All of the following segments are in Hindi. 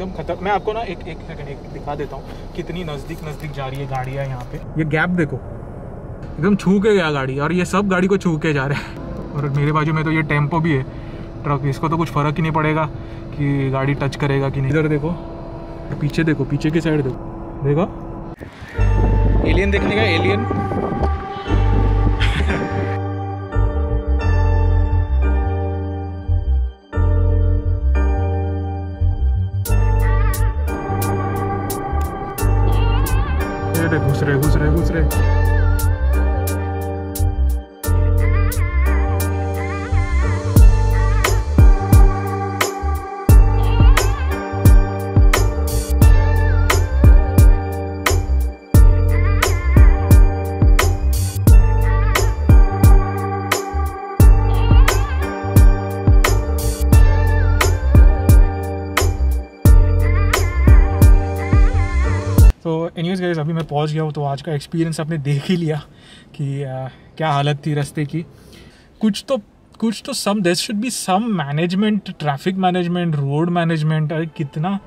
एकदम खतर। मैं आपको ना एक सेकंड दिखा देता हूँ कितनी नज़दीक जा रही है गाड़ियाँ यहाँ पे। ये गैप देखो, एकदम छू के गया गाड़ी, और ये सब गाड़ी को छू के जा रहे हैं। और मेरे बाजू में तो ये टेम्पो भी है, ट्रक, इसको तो कुछ फ़र्क ही नहीं पड़ेगा कि गाड़ी टच करेगा कि नहीं। इधर देखो, पीछे देखो, पीछे की साइड देखो, एलियन देखने का, एलियन। घुस रहे। तो एनीवेज गाइस, अभी मैं पहुंच गया हूँ। तो आज का एक्सपीरियंस आपने देख ही लिया कि क्या हालत थी रास्ते की। कुछ तो some there should be some management, traffic management, road management. अरे कितना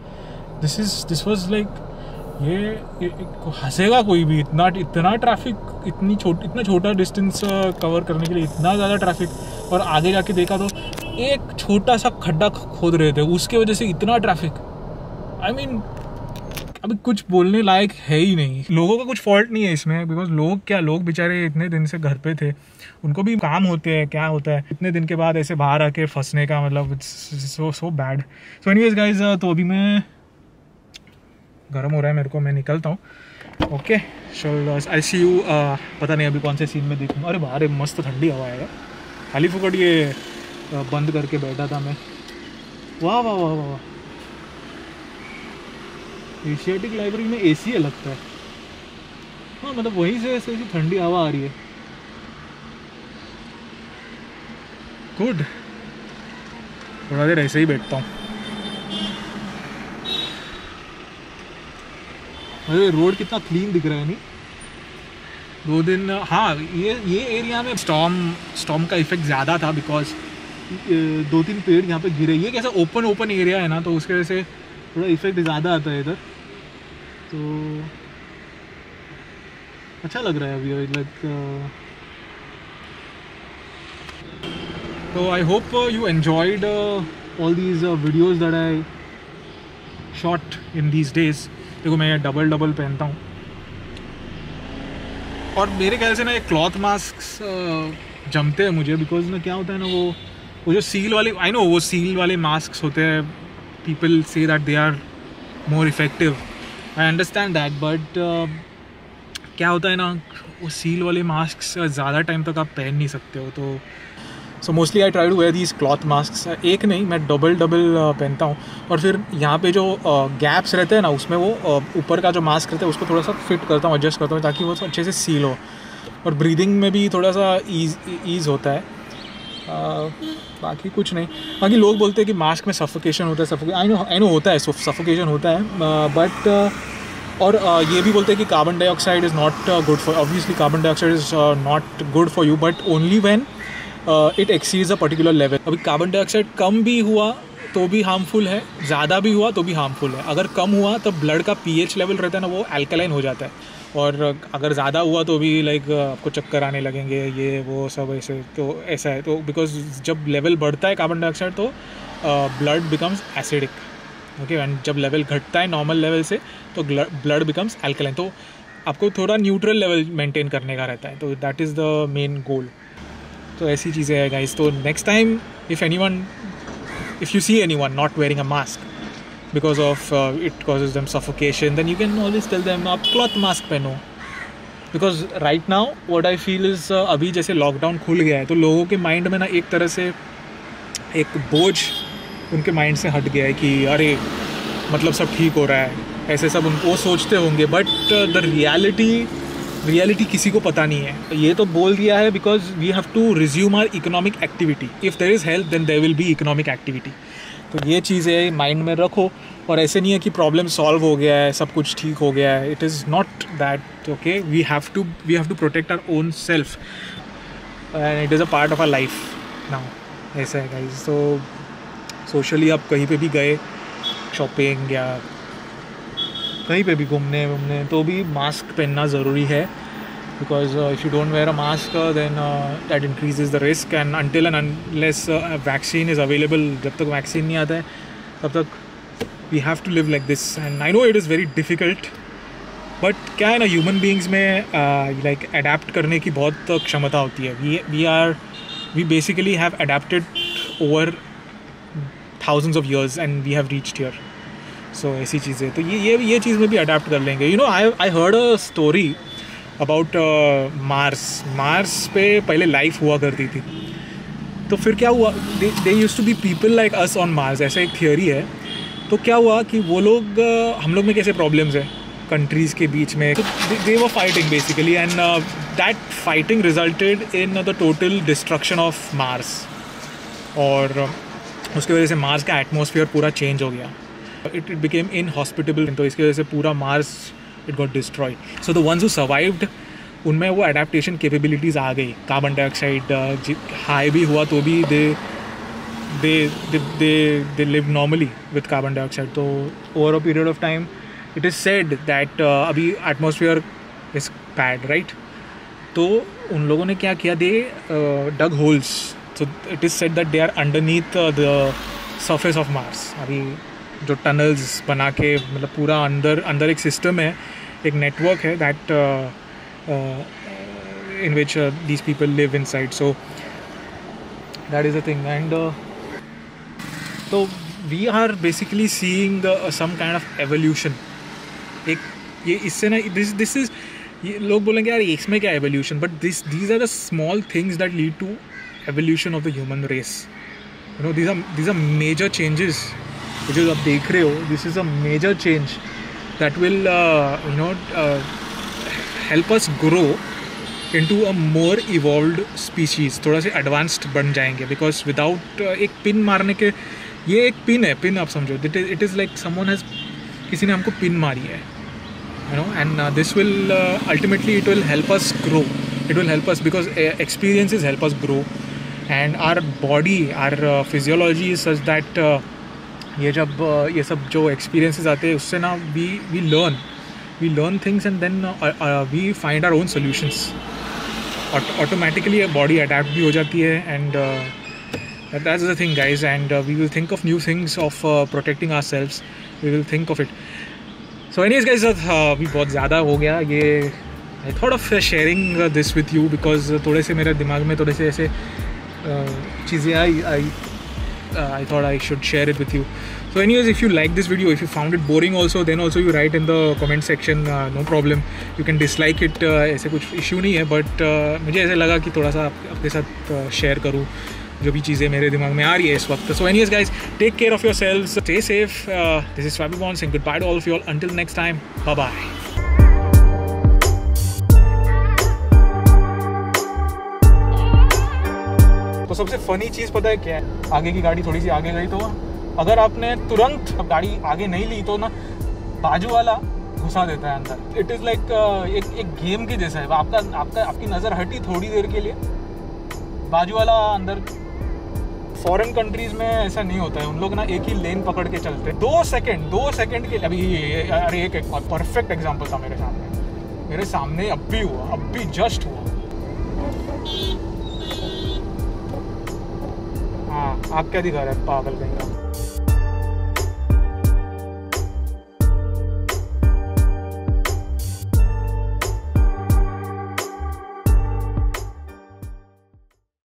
दिस वाज लाइक, ये हंसेगा कोई भी, इतना ट्रैफिक, इतना छोटा डिस्टेंस कवर करने के लिए इतना ज़्यादा ट्रैफिक। और आगे जाके देखा तो एक छोटा सा खड्डा खोद रहे थे, उसके वजह से इतना ट्रैफिक। आई मीन अभी कुछ बोलने लायक है ही नहीं। लोगों का कुछ फॉल्ट नहीं है इसमें, बिकॉज लोग बेचारे इतने दिन से घर पे थे, उनको भी काम होते हैं, क्या होता है इतने दिन के बाद ऐसे बाहर आके फंसने का, मतलब it's so bad. So anyways guys, तो अभी मैं, गर्म हो रहा है मेरे को, मैं निकलता हूँ। Okay, so I see you. पता नहीं अभी कौन से सीन में देखूँगा। अरे बाहर मस्त ठंडी हवा है, खाली फुकट ये बंद करके बैठा था मैं। वाह वाह वाह वाह, एशियाटिक लाइब्रेरी में एसी है लगता है। हाँ, मतलब वहीं से ऐसी ठंडी हवा आ रही है। गुड, थोड़ा देर ऐसे ही बैठता हूँ। अरे रोड कितना क्लीन दिख रहा है नहीं? 2 दिन, हाँ, ये एरिया में स्टॉर्म का इफेक्ट ज़्यादा था, बिकॉज 2-3 पेड़ यहाँ पे गिरे। ये कैसा ओपन एरिया है ना, तो उसके वजह से थोड़ा इफेक्ट ज़्यादा आता है इधर। तो अच्छा लग रहा है अभी, लाइक। तो I hope you enjoyed all these videos that I shot in these days. देखो मैं डबल पहनता हूँ, और मेरे ख्याल से ना ये क्लॉथ मास्क जमते हैं मुझे, बिकॉज ना क्या होता है ना, वो जो सील वाले, आई नो वो सील वाले मास्क होते हैं, people say that they are more effective. I understand that, but क्या होता है ना, वो सील वाले मास्क ज़्यादा टाइम तक आप पहन नहीं सकते हो। तो so mostly I try to wear these cloth mask. एक नहीं, मैं डबल पहनता हूँ। और फिर यहाँ पे जो गैप्स रहते हैं ना, उसमें वो ऊपर का जो मास्क रहता है उसको थोड़ा सा फिट करता हूँ, एडजस्ट करता हूँ, ताकि वो अच्छे से सील हो, और ब्रीदिंग में भी थोड़ा सा ईज़ होता है। बाकी कुछ नहीं। बाकी लोग बोलते हैं कि मास्क में सफोकेशन होता है, आई नो होता है, सफोकेशन होता है, बट और ये भी बोलते हैं कि carbon dioxide is not good for, obviously carbon dioxide is not good for you, but only when it exceeds a particular level. अभी कार्बन डाइऑक्साइड कम भी हुआ तो भी हार्मफुल है, ज़्यादा भी हुआ तो भी हार्मफुल है। अगर कम हुआ तो ब्लड का pH लेवल रहता है ना, वो अल्कलाइन हो जाता है, और अगर ज़्यादा हुआ तो भी लाइक आपको चक्कर आने लगेंगे, ये वो सब ऐसे। तो ऐसा है, तो बिकॉज जब लेवल बढ़ता है कार्बन डाइऑक्साइड तो blood becomes acidic, okay, and जब लेवल घटता है नॉर्मल लेवल से तो ब्लड बिकम्स अल्कलाइन। तो आपको थोड़ा न्यूट्रल लेवल मेंटेन करने का रहता है, तो that is the main goal. तो ऐसी चीज़ें हैं गाइस। तो next time if you see anyone not wearing a mask because of it causes them suffocation, then you can always tell them आप cloth mask पहनो। because right now what I feel is अभी जैसे लॉकडाउन खुल गया है तो लोगों के माइंड में ना एक तरह से एक बोझ उनके माइंड से हट गया है कि अरे मतलब सब ठीक हो रहा है, ऐसे सब वो सोचते होंगे, बट द रियलिटी किसी को पता नहीं है। ये तो बोल दिया है because we have to resume our economic activity. If there is health then there will be economic activity. तो ये चीज़ें माइंड में रखो, और ऐसे नहीं है कि प्रॉब्लम सॉल्व हो गया है, सब कुछ ठीक हो गया है। It is not that, okay. We have to protect our own self and it is a part of our life now. ऐसा है गाइस। तो सोशली आप कहीं पे भी गए शॉपिंग या कहीं पे भी घूमने तो भी मास्क पहनना ज़रूरी है, because if you don't wear a mask then that increases the risk, and until and unless vaccine is available, जब तक वैक्सीन नहीं आता है तब तक we have to live like this. And I know it is very difficult, but क्या है ना, ह्यूमन बींग्स में लाइक अडेप्ट करने की बहुत क्षमता होती है. We basically have adapted over thousands of years and we have reached here. So ऐसी चीज़ें तो ये चीज़ में भी अडेप्ट कर लेंगे. You know, I heard a story about Mars पे पहले लाइफ हुआ करती थी, तो फिर क्या हुआ, they used to be people like us on Mars, ऐसा एक थियोरी है. तो क्या हुआ कि वो लोग हम लोग में कैसे प्रॉब्लम्स है कंट्रीज़ के बीच में, तो they were fighting basically, and that fighting resulted in the total destruction of Mars. और उसकी वजह से मार्स का एटमॉस्फेयर पूरा चेंज हो गया. इट बिकेम इनहॉस्पिटेबल, तो इसकी वजह से पूरा Mars it got destroyed. So the ones who survived, उनमें वो अडेप्टेशन कैपेबिलिटीज़ आ गई. कार्बन डाइऑक्साइड हाई भी हुआ तो भी they live normally with carbon dioxide. तो over a period of time it is said that अभी एटमॉस्फेयर इज़ बैड, राइट. तो उन लोगों ने क्या किया, they dug holes. So it is said that they are underneath the surface of Mars. अभी जो टनल्स बना के मतलब पूरा अंदर एक सिस्टम है, एक नेटवर्क है that in which these people live inside. So that is the thing. And so we are basically seeing some kind of evolution. एक ये इससे ना this is, ये लोग बोलेंगे यार इसमें क्या evolution, but these are the small things that lead to evolution of the human race. You know, these are major changes which आप देख रहे हो. This is a major change that will help us grow into a more evolved species. थोड़ा से advanced बन जाएंगे, because without एक पिन मारने के, ये एक पिन है, पिन आप समझो, it is like someone has, किसी ने हमको पिन मारी है, you know, and this will ultimately it will help us grow. It will help us because experiences help us grow. And our body, our physiology is such that ये जब ये सब जो experiences आते हैं उससे ना we learn things, and then we find our own solutions. Automatically body adapt भी हो जाती है, and that's the thing guys. And we will think of new things of protecting ourselves. We will think of it. So anyways guys, भी बहुत ज़्यादा हो गया ये. I thought of sharing this with you because थोड़े से मेरे दिमाग में थोड़े से ऐसे चीज़ें आई. I thought I should share it with you. So anyways, if you like this video, if you found it boring also, then also you write in the comment section. No problem, you can dislike it. ऐसे कुछ issue नहीं है, but मुझे ऐसे लगा कि थोड़ा सा आपके साथ share करूँ जो भी चीज़ें मेरे दिमाग में आ रही है इस वक्त. So anyways guys, take care of yourselves, stay safe. This is Swabby Bond saying goodbye to all of you all. Until next time, bye bye. तो सबसे फ़नी चीज़ पता है क्या है, आगे की गाड़ी थोड़ी सी आगे गई तो अगर आपने तुरंत गाड़ी आगे नहीं ली तो ना बाजू वाला घुसा देता है अंदर. इट इज़ लाइक एक गेम के जैसा है. आपकी नज़र हटी थोड़ी देर के लिए, बाजू वाला अंदर. फॉरेन कंट्रीज़ में ऐसा नहीं होता है, उन लोग ना एक ही लेन पकड़ के चलते हैं. 2 सेकंड के लिए. अभी अरे एक परफेक्ट एग्जाम्पल था मेरे सामने अब भी जस्ट हुआ. हाँ, आप क्या दिखा रहे हैं पागल कहीं का.